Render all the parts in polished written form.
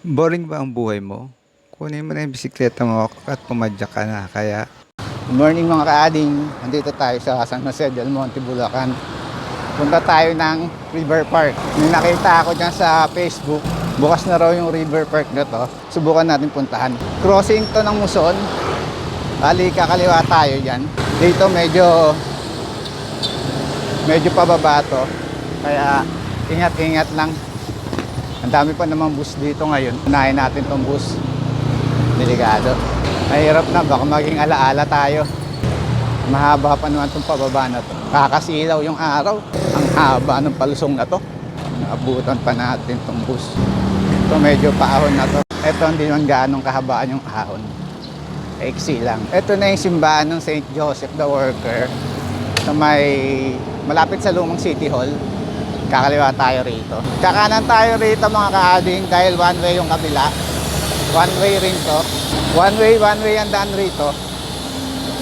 Boring ba ang buhay mo? Kunin mo na yung bisikleta mo at pumadyak ka na. Kaya, good morning mga kaading. Nandito tayo sa San Jose del Monte, Bulacan. Punta tayo ng River Park. May nakita ako dyan sa Facebook. Bukas na raw yung River Park na to. Subukan natin puntahan. Crossing to ng Muson. Bali, kakaliwa tayo dyan. Dito medyo pababa to. Kaya ingat-ingat lang. Ang dami pa namang bus dito ngayon. Unahin natin tong bus. Delikado. Mahirap na, baka maging alaala tayo. Mahaba pa naman itong pababa na to. Kakasilaw yung araw. Ang haba ng palusong na to. Naabutan pa natin itong bus. Ito medyo paahon na to. Ito hindi naman gaanong kahabaan yung ahon. Eksi lang. Ito na yung simbahan ng St. Joseph the Worker. Sa malapit sa Lumang City Hall. Kakaliwa tayo rito. Kakanan tayo rito mga kaading dahil one way yung kabila. One way rin to. One way ang daan rito.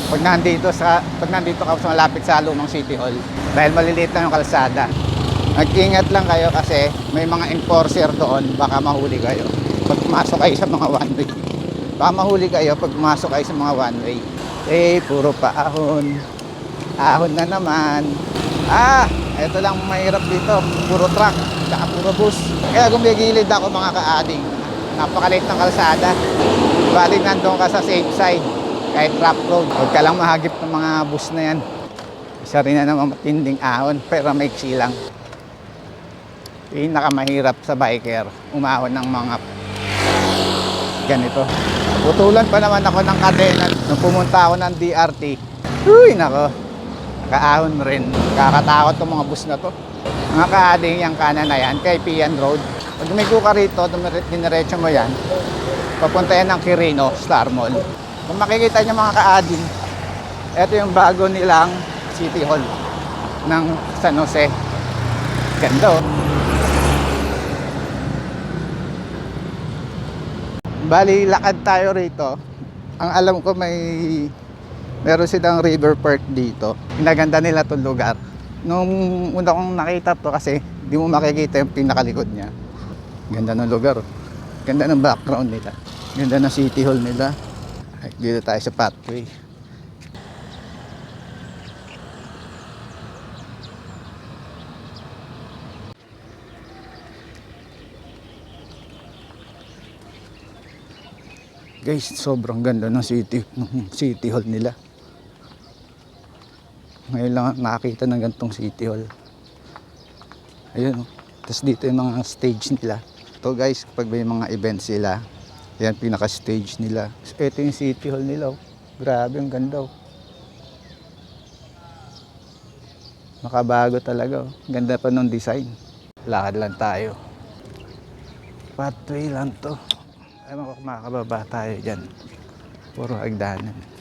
Pag nandito ka sa malapit sa Lumang City Hall. Dahil maliliit lang yung kalsada. Mag-ingat lang kayo kasi may mga enforcer doon. Baka mahuli kayo. Pag pumasok kayo sa mga one way. Baka mahuli kayo pag pumasok kayo sa mga one way. Puro paahon. Ahon na naman. Ito lang mahirap dito, puro truck, saka puro bus. Kaya gumigilid ako mga kaading. Napakaliit ng kalsada. Bali nandun ka sa safe side, kahit rough road. Huwag ka lang mahagip ng mga bus na yan. Isa rin na naman matinding ahon, pero maiksi lang. Pinakamahirap sa biker, umahon ng mga ganito. Putulan pa naman ako ng kadena nung pumunta ako ng DRT. Uy, nako. Kaahon rin. Kakatakot itong mga bus na to. Mga kaading yung kanan na yan, kay Pian Road. Pag dumigo ka rito, diniretso mo yan, papunta yan ng Quirino, Star Mall. Kung makikita nyo mga kaading, ito yung bago nilang City Hall ng San Jose. Ganda oh. Bali, lakad tayo rito. Ang alam ko meron silang River Park dito. Pinaganda nila itong lugar. Nung una kong nakita to kasi di mo makikita yung pinakalikod niya. Ganda ng lugar. Ganda ng background nila. Ganda ng City Hall nila. Dito tayo sa pathway. Guys, sobrang ganda ng City Hall nila. Ngayon lang nakakita ng gantong City Hall. Ayun. Tapos dito yung mga stage nila. Ito guys, kapag may mga events sila, yan pinaka-stage nila. Ito yung City Hall nila. Oh. Grabe, ang ganda. Oh. Makabago talaga. Oh. Ganda pa ng design. Lakad lang tayo. Pathway lang to. Ay, makakababa tayo dyan. Puro hagdanan.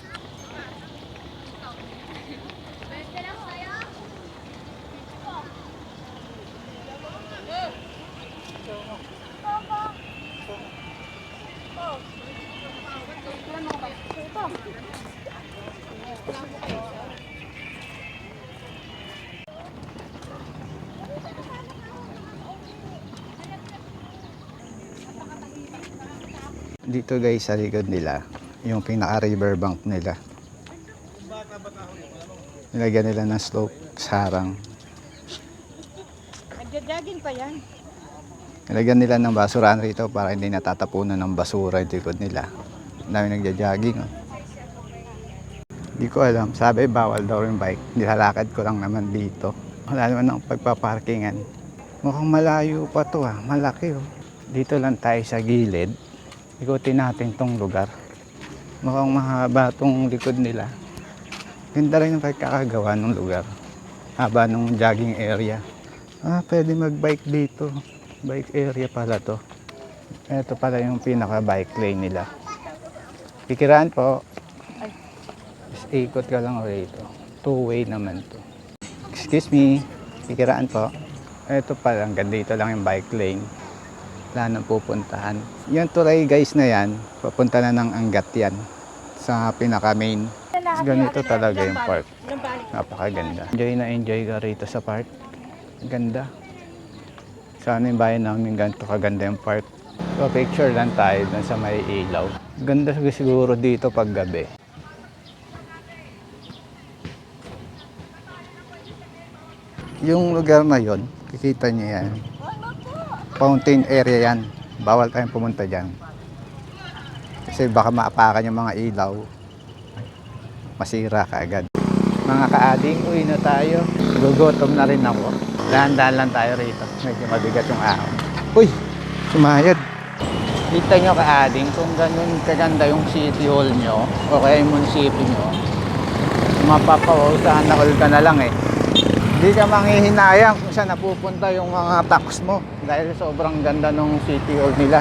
Dito guys sa likod nila, yung pinaka riverbank nila. Nilagyan nila ng slope, sarang. Nagja-jogging pa yan. Nilagyan nila ng basurahan rito para hindi natatapunan ng basura yung likod nila. Dami nagja-jogging. Oh. Hindi ko alam, sabi bawal daw yung bike. Nilalakad ko lang naman dito. Wala naman ang pagpaparkingan. Mukhang malayo pa to ah, malaki oh. Dito lang tayo sa gilid. Ikutin natin tong lugar. Mukhang mahaba tong likod nila. Ganda rin yung pagkakagawa ng lugar. Haba ng jogging area. Pwede mag-bike dito. Bike area pala to. Ito pala yung pinaka-bike lane nila. Pikiraan po. Just ikot ka lang rito. Two-way naman to. Excuse me. Pikiraan po. Ito pala, hanggang dito lang yung bike lane. Wala nang pupuntahan. Yung tulay guys na yan, papunta na ng Angat yan. Sa pinaka-main. Ganito talaga yung park. Napakaganda. Enjoy ka rito sa park. Ganda. Sana yung bayan namin ganito kaganda yung park. So picture lang tayo dun sa may ilaw. Ganda siguro dito pag gabi. Yung lugar na yon, kikita niyo yan. Fountain area yan. Bawal tayong pumunta dyan. Kasi baka maapakan yung mga ilaw. Masira ka agad. Mga kaading, uwi na tayo. Gugutom na rin ako. Dahan-dahan lang tayo rito. Medyo mabigat yung ahon. Uy! Sumayad. Kita nyo kaading kung ganun kaganda yung city hall nyo o kaya yung munisipyo nyo, mapapausahan na ka na lang eh. Hindi ka manghihinayang kung saan napupunta yung mga tax mo dahil sobrang ganda ng city hall nila.